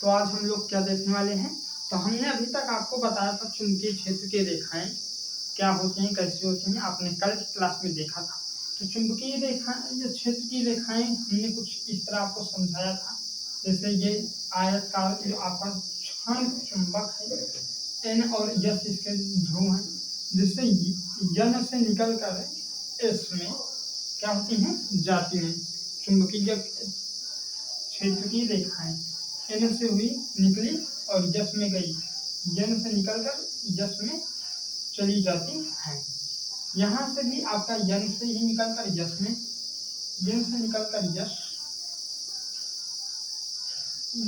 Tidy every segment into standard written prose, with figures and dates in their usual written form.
तो आज हम लोग क्या देखने वाले हैं, तो हमने अभी तक आपको बताया था चुंबकीय क्षेत्र की रेखाएं क्या होती हैं, कैसी होती हैं, आपने कल की क्लास में देखा था। तो चुंबकीय रेखा जो क्षेत्र की रेखाएं हमने कुछ इस तरह आपको समझाया था, जैसे ये आयतकार जो आपका क्षण चुंबक है, एन और यस इसके ध्रुव हैं, जिससे यन से निकल कर एस में क्या होती हैं, जाती हैं। चुंबकीय क्षेत्र की रेखाएं एन से हुई निकली और यस में गई, यन से निकलकर यस में चली जाती हैं। यहाँ से भी आपका यन से ही निकलकर यस में, यन से निकलकर यस।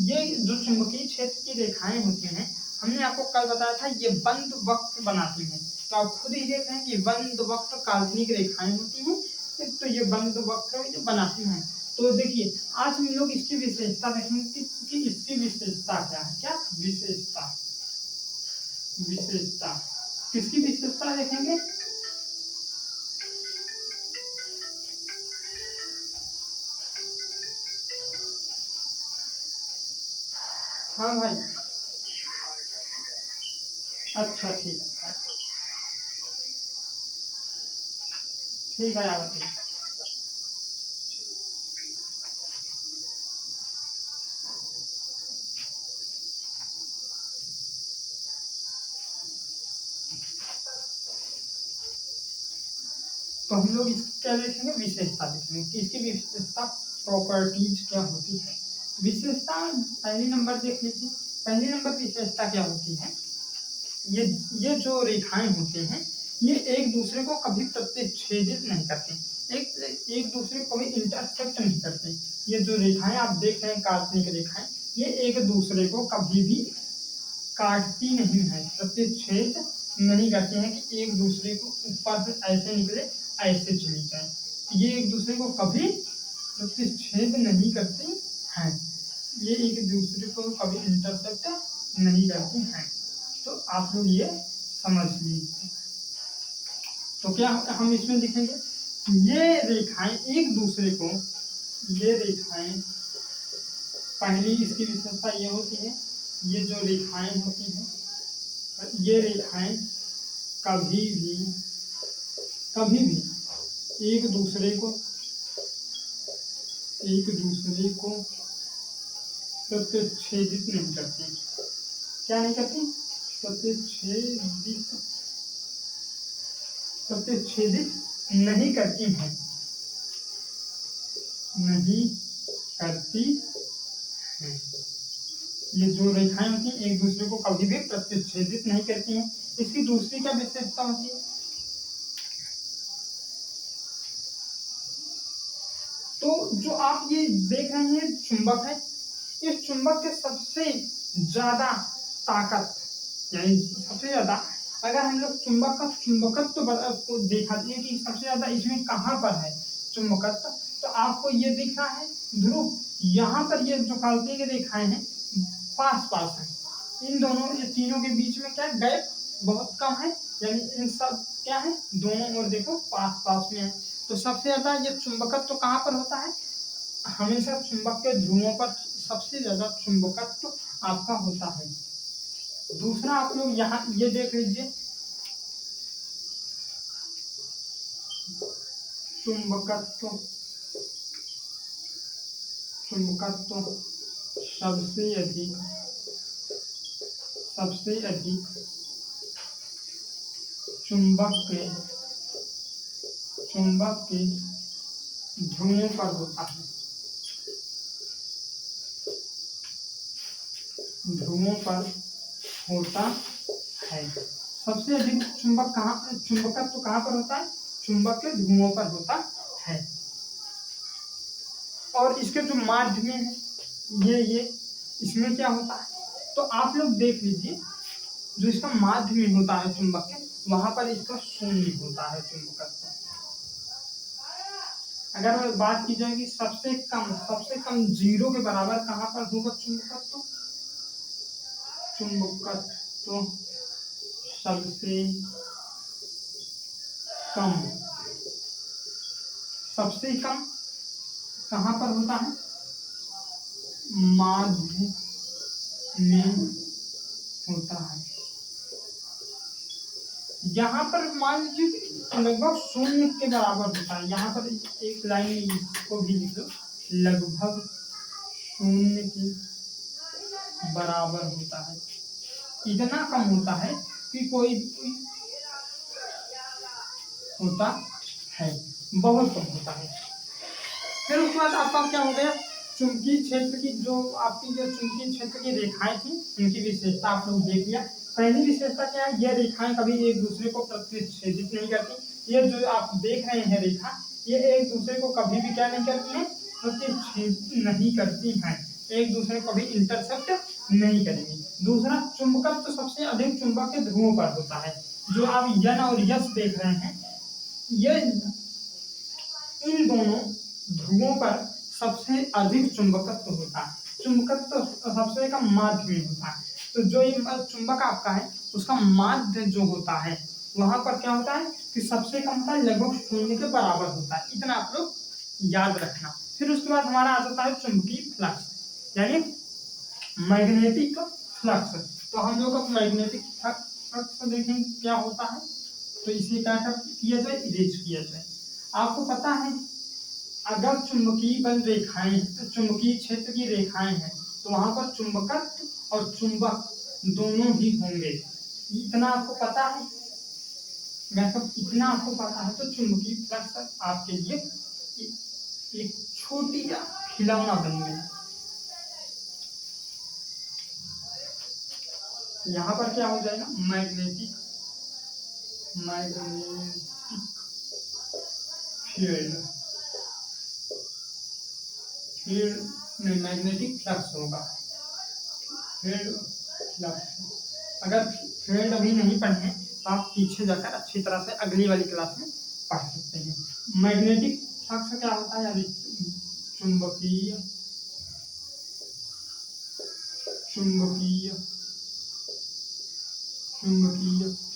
ये जो चुंबकीय क्षेत्र की रेखाएं होती हैं, हमने आपको कल बताया था ये बंद वक्र बनाती हैं। तो आप खुद ही देख रहे हैं कि बंद वक्र काल्पनिक रेखाएं होती हैं, तो ये बंद वक्र जो बनाती हैं। तो देखिए आज हम लोग इसकी विशेषता देखेंगे कि इसकी विशेषता क्या है। क्या विशेषता, विशेषता किसकी विशेषता देखेंगे, हाँ भाई, अच्छा ठीक है, ठीक है यार। तो हम लोग इसकी क्या देखेंगे, विशेषता देखेंगे कि इसकी विशेषता प्रॉपर्टीज क्या होती है। विशेषता पहली नंबर देख लीजिए, पहली नंबर विशेषता क्या होती है, ये जो रेखाएं होते हैं ये एक दूसरे को कभी प्रतिच्छेदित नहीं करते, एक दूसरे को कभी इंटरसेक्ट नहीं करते। ये जो रेखाएं आप देख रहे हैं काल्पनिक रेखाएं, ये एक दूसरे को कभी भी काटती नहीं है, प्रतिच्छेद नहीं करते हैं कि एक दूसरे को ऊपर से ऐसे निकले ऐसे चली जाए, ये एक दूसरे को कभी प्रतिच्छेद नहीं करते हैं, ये एक दूसरे को कभी इंटरसेक्ट नहीं करते हैं। तो आप लोग ये समझ लीजिए। तो क्या हम इसमें देखेंगे, ये रेखाएं एक दूसरे को, ये रेखाएं, पहली इसकी विशेषता ये होती है, ये जो रेखाएं होती हैं, ये रेखाएं कभी भी एक दूसरे को प्रतिच्छेदित नहीं करती। क्या नहीं करती, प्रतिच्छेदित नहीं करती हैं, नहीं करती हैं। ये जो रेखाएं होती हैं एक दूसरे को कभी भी प्रतिच्छेदित नहीं करती हैं। इसकी दूसरी क्या विशेषता होती है, तो जो आप ये देख रहे हैं चुंबक है, इस चुंबक के सबसे ज्यादा ताकत, यानी सबसे ज्यादा अगर हम लोग चुंबक का चुंबकत्व तो देखा है कि सबसे ज्यादा इसमें कहाँ पर है चुंबकत्व, तो आपको ये दिख रहा है ध्रुव, यहाँ पर ये जो काल्पनिक रेखाएं हैं पास पास है, इन दोनों ये तीनों के बीच में क्या गैप बहुत कम है, यानी इन सब क्या है दोनों ओर देखो पास पास में है। तो सबसे ज्यादा ये चुंबकत्व कहाँ पर होता है, हमेशा चुंबक के ध्रुवों पर सबसे ज्यादा चुंबकत्व आपका होता है। दूसरा आप लोग यहाँ ये देख लीजिए, चुंबकत्व सबसे अधिक चुंबक के ध्रुवों पर होता है, ध्रुवों पर होता है। सबसे अधिक चुंबकत्व कहाँ पर होता है, चुंबक के ध्रुवों पर होता है। और इसके जो माध्यम है ये इसमें क्या होता है, तो आप लोग देख लीजिए जो इसका माध्यम होता है चुंबक के, वहां पर इसका शून्य होता है चुंबकत्व। अगर बात की जाए कि सबसे कम जीरो के बराबर कहाँ पर होगा चुंबकत्व, सबसे कम कहाँ पर होता है, माध्य में होता है। यहाँ पर मान लीजिए लगभग शून्य के बराबर होता है। यहाँ पर एक लाइन में इसको भी लिख लो, लगभग शून्य के बराबर होता है। इतना कम होता है कि कोई होता है, बहुत कम होता है। फिर उसके बाद आपका क्या हो गया, चुंबकीय क्षेत्र की जो आपकी जो चुंबकीय क्षेत्र की रेखाएं थी उनकी विशेषता आप लोग देख लिया। पहली विशेषता क्या है, ये रेखाएं कभी एक दूसरे को प्रतिच्छेदित नहीं करती। ये जो आप देख रहे हैं रेखा, ये एक दूसरे को कभी भी क्या नहीं करती है, प्रतिच्छेदित नहीं करती हैं, एक दूसरे को कभी इंटरसेप्ट नहीं करेंगी। दूसरा, चुंबकत्व तो सबसे अधिक चुंबक के ध्रुवों पर होता है। जो आप यन और यस देख रहे हैं, ये इन दोनों ध्रुवों पर सबसे अधिक चुंबकत्व होता है। चुंबकत्व सबसे कम माध्य में होता है। तो जो ये चुंबक आपका है उसका माध्य जो होता है वहां पर क्या होता है कि सबसे कम होता है, लगभग शून्य के बराबर होता है। इतना आप लोग याद रखना। फिर उसके बाद हमारा आ जाता है चुंबकीय फ्लक्स, यानी मैग्नेटिक फ्लक्स। तो हम लोग अब मैग्नेटिक फ्लक्स देखें क्या होता है। तो इसे क्या किया जाए, इरेज किया जाए। आपको पता है अगर चुंबकीय बल रेखाएं, चुंबकीय क्षेत्र की रेखाएं हैं तो वहां पर चुंबकत्व और चुंबक दोनों ही होंगे। इतना आपको पता है, मतलब इतना आपको पता है तो चुंबकीय फ्लक्स आपके लिए एक छोटी खिलौना बन गई। यहाँ पर क्या हो जाएगा, मैग्नेटिक फील्ड में मैग्नेटिक फ्लक्स होगा। फील्ड फ्लक्स, अगर फील्ड अभी नहीं पढ़े तो आप पीछे जाकर अच्छी तरह से अगली वाली क्लास में पढ़ सकते हैं। मैग्नेटिक फ्लक्स क्या होता है, यानी चुंबकीय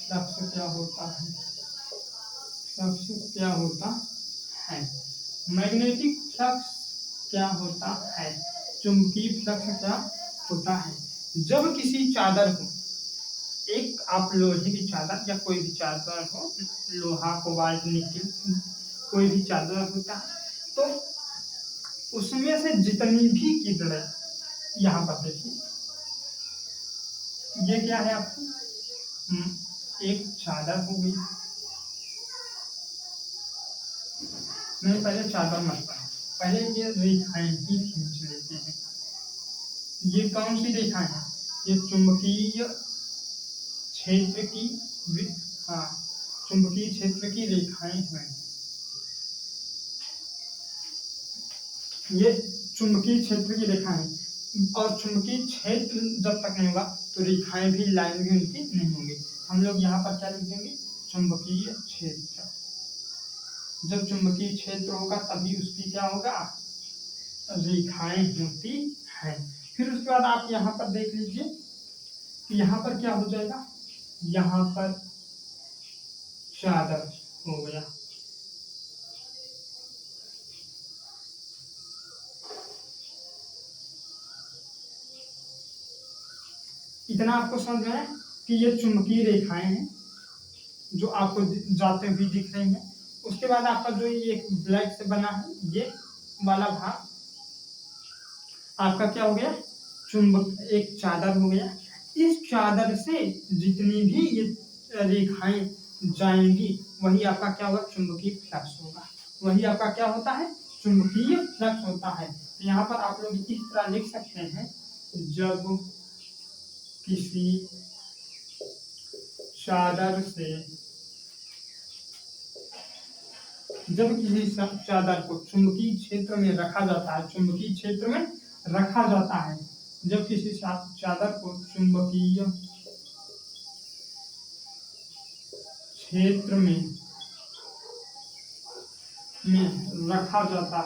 फ्लक्स क्या होता है, फ्लक्स क्या होता है, मैग्नेटिक फ्लक्स क्या होता है, चुंबकीय फ्लक्स क्या होता है। जब किसी चादर को, एक आप लोहे की चादर या कोई भी चादर हो, लोहा कोबाल्ट निकल कोई भी चादर होता है, तो उसमें से जितनी भी किरणें, यहाँ पर देखिए ये क्या है आपकी एक चादर हो गई। मैं पहले चादर मत पढ़ा, पहले ये रेखाएं ही खींच लेते हैं। ये कौन सी रेखा है, ये चुंबकीय क्षेत्र की, हाँ चुंबकीय क्षेत्र की रेखाएं हैं। ये चुंबकीय क्षेत्र की रेखा है, और चुंबकीय क्षेत्र जब तक नहीं होगा तो रेखाएं भी, लाइन भी उनकी नहीं होंगी। हम लोग यहाँ पर क्या लिख देंगे, चुंबकीय क्षेत्र। जब चुंबकीय क्षेत्र होगा तभी उसकी क्या होगा, रेखाएं होती हैं। फिर उसके बाद आप यहाँ पर देख लीजिए कि यहाँ पर क्या हो जाएगा, यहाँ पर चादर हो गया। इतना आपको समझ में है कि ये चुंबकीय रेखाएं हैं जो आपको जाते हुए दिख रही हैं। उसके बाद आपका जो ये ब्लैक से बना है ये वाला भाग आपका क्या हो गया, चुंबक, एक चादर हो गया। इस चादर से जितनी भी ये रेखाएं जाएंगी वही आपका क्या होगा, चुंबकीय फ्लक्स होगा। वही आपका क्या होता है, चुंबकीय फ्लक्स होता है। तो यहाँ पर आप लोग इस तरह लिख सकते हैं, जब किसी चादर को चुंबकीय क्षेत्र में रखा जाता है, चुंबकीय क्षेत्र में रखा जाता है, जब किसी चादर को चुंबकीय क्षेत्र में रखा जाता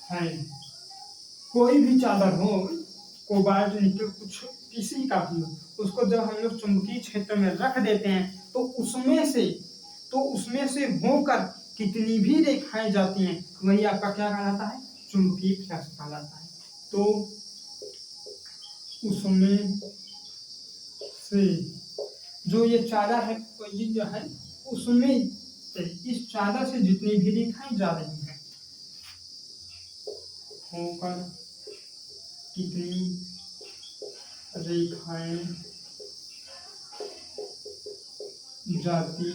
है, कोई भी चादर हो, कोबाल्ट निकल कुछ किसी का भी हो, उसको जब हम लोग चुंबकीय क्षेत्र में रख देते हैं तो उसमें से होकर कितनी भी रेखाएं जाती हैं वही आपका क्या कहलाता है, चुंबकीय फ्लक्स कहलाता है। तो उसमें से जो ये चादर है, ये जो है उसमें से, इस चादर से जितनी भी रेखाएं जा रही हैं, होकर कितनी रेखाएं जाती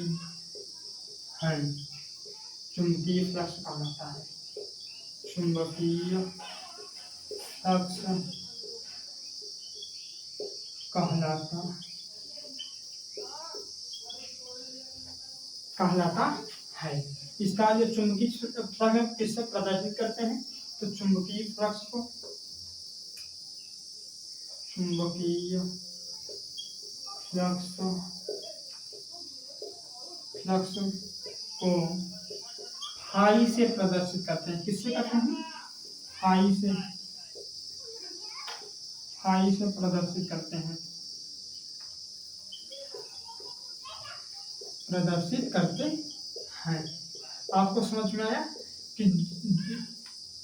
हैं, चुंबकीय फ्लक्स कहलाता है। चुंबकीय फ्लक्स कहलाता है। इसका जो चुंबकीय फ्लक्स किससे प्रदर्शित करते हैं, तो चुंबकीय फ्लक्स को फाई से प्रदर्शित करते हैं। किससे करते हैं, फाई से प्रदर्शित करते हैं, आपको समझ में आया कि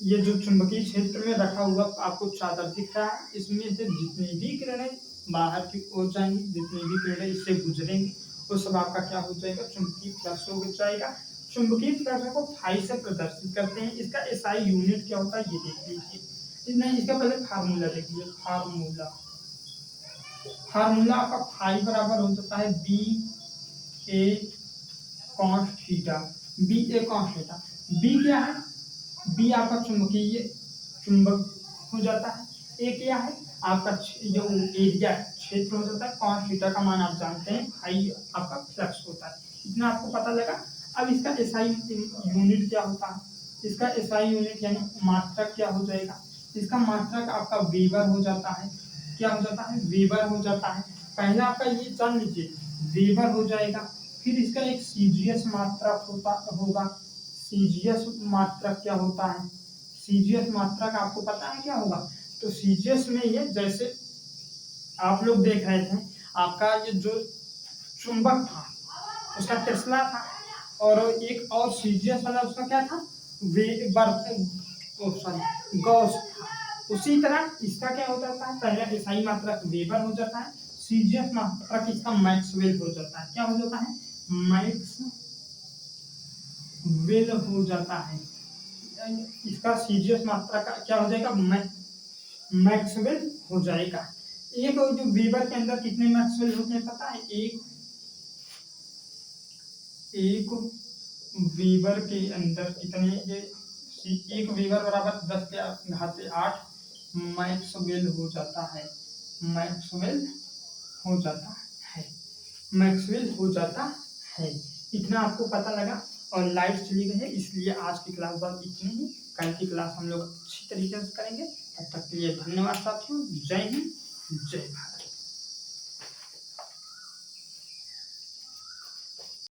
ये जो चुंबकीय क्षेत्र में रखा हुआ आपको चादर दिख रहा है, इसमें से जितनी भी किरणें बाहर की ओर जाएंगी, जितनी भी किरणें इससे गुजरेंगी, वो सब आपका क्या हो जाएगा, चुंबकीय फ्लक्स हो जाएगा। चुंबकीय फ्लक्स को फाई से प्रदर्शित करते हैं। इसका एसआई यूनिट क्या होता है ये देख लीजिए। नहीं, इसका पहले फार्मूला देख लीजिए। फार्मूला आपका फाई बराबर हो जाता है बी ए कॉस थीटा। बी ए कॉस थीटा, बी क्या है, बी आपका चुंबक हो जाता है। ए क्या है, आपका जो एरिया क्षेत्र हो जाता है। कॉस थीटा का मान आप जानते हैं, फाई आपका फ्लक्स होता है। इतना आपको पता लगा। अब इसका एसआई यूनिट क्या होता है, इसका एसआई यूनिट यानी मात्रक क्या हो जाएगा, इसका मात्रक आपका वेबर हो जाता है। क्या हो जाता है, वेबर हो जाता है। पहला आपका ये जान लीजिए, वेबर हो जाएगा। फिर इसका एक सीजीएस मात्रक होगा। सीजीएस मात्रक क्या होता है, सीजीएस मात्रक आपको पता है क्या होगा, तो सीजीएस में ये जैसे आप लोग देख रहे थे, आपका ये जो चुंबक था उसका टेस्ला था, और एक और सीजीएस वाला उसका क्या था, गॉस था। उसी तरह इसका क्या हो जाता है, पहले एसआई मात्रक वेबर हो जाता है, सीजीएस मात्रक इसका मैक्सवेल हो जाता है। क्या हो जाता है, मैक्सवेल हो जाता है। इसका सीजीएस मात्रा का क्या हो जाएगा, मैक्सवेल हो जाएगा। एक जो वेबर के अंदर कितने मैक्सवेल होते हैं पता है, एक वेबर के अंदर कितने, ये एक वेबर बराबर 10⁸ मैक्सवेल हो जाता है। मैक्सवेल हो जाता है। इतना आपको पता लगा। और लाइट चली गई है, इसलिए आज की क्लास बस इतनी ही। कल की क्लास हम लोग अच्छी तरीके से करेंगे। तब तक के लिए धन्यवाद साथियों। जय हिंद, जय भारत।